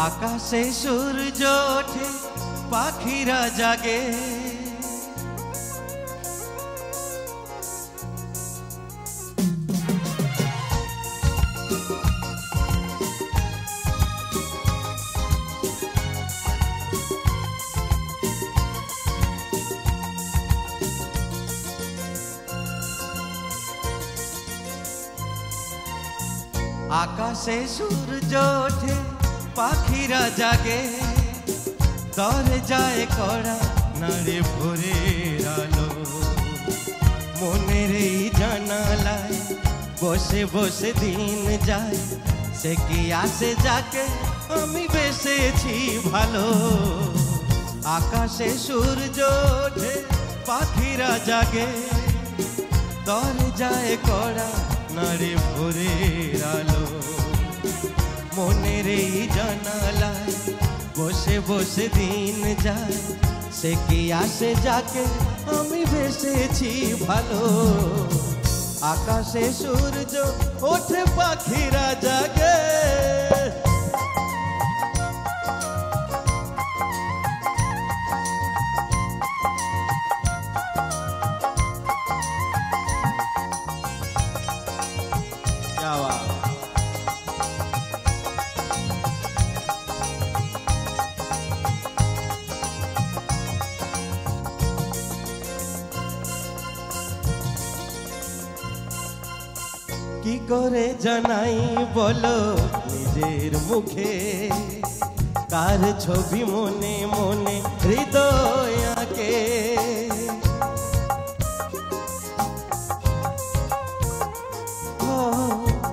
আকাশে সূর্য ওঠে, পাখিরা জাগে, আকাশে সূর্য ওঠে, পাখিরা জাগে, দরজায় কড়া নাড়ে ভোরের আলো। মনের এই জানালায় বসে বসে দিন যায়, সে কি আসে যাকে আমি বেসেছি ভালো। আকাশে সূর্য ওঠে, পাখিরা জাগে, দরজায় কড়া নাড়ে ভোরের আলো। মনের এই জানালায় বসে বসে দিন যায়, সে কি আসে যাকে আমি বেসেছি ভালো। আকাশে সূর্য ওঠে, পাখিরা জাগে, কি করে জানাই বলো নিজের মুখে, কার ছবি মনে মনে হৃদয় আঁকে।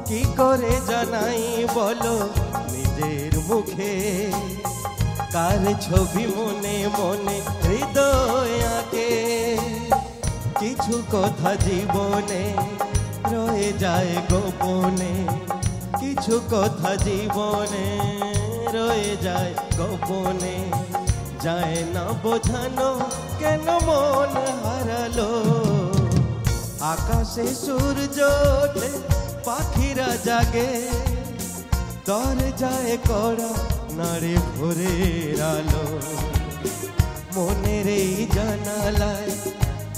কি করে জানাই বলো নিজের মুখে, কার ছবি মনে মনে হৃদয় আঁকে। কিছু কথা জীবনে রয়ে যায় গোপনে, কিছু কথা জীবনে রয়ে যায় গোপনে। যায় না বোঝানো কেন মন হারালো। আকাশে সূর্য ওঠে, পাখিরা জাগে, দরজায় কড়া নাড়ে ভোরের আলো। মনের এই জানালায়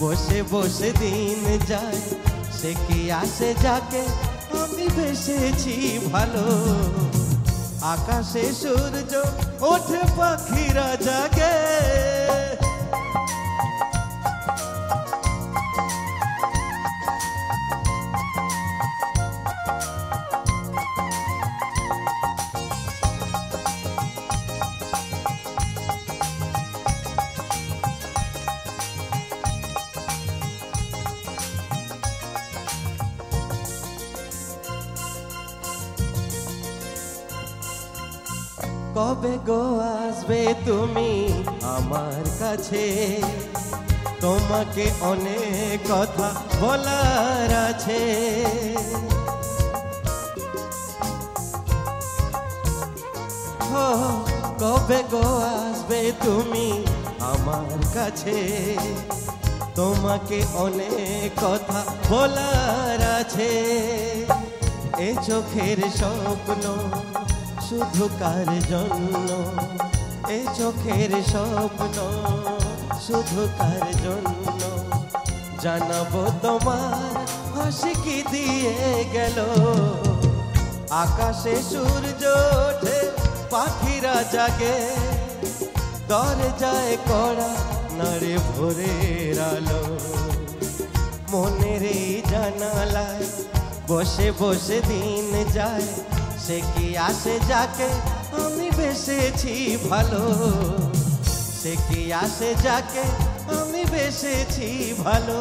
বসে বসে দিন যায়, সে কি আসে যাকে আমি বেসেছি ভালো। আকাশে সূর্য ওঠে, পাখিরা জাগে, কবে গো আসবে তুমি আমার কাছে, তোমাকে অনেক কথা বলার আছে। কবে গো আসবে তুমি আমার কাছে, তোমাকে অনেক কথা বলার আছে। এ চোখের স্বপ্ন শুধু কার জন্য, এ চোখের স্বপ্ন শুধু কার জন্য। জানাবো তোমার হাসি কি দিয়ে গেল। আকাশে সূর্য ওঠে, পাখিরা জাগে, দরজায় কড়া নাড়ে ভোরের আলো। মনের এই জানালায় বসে বসে দিন যায়, সে কি আসে যাকে আমি বেসেছি ভালো। সে কি আসে যাকে আমি বেসেছি ভালো।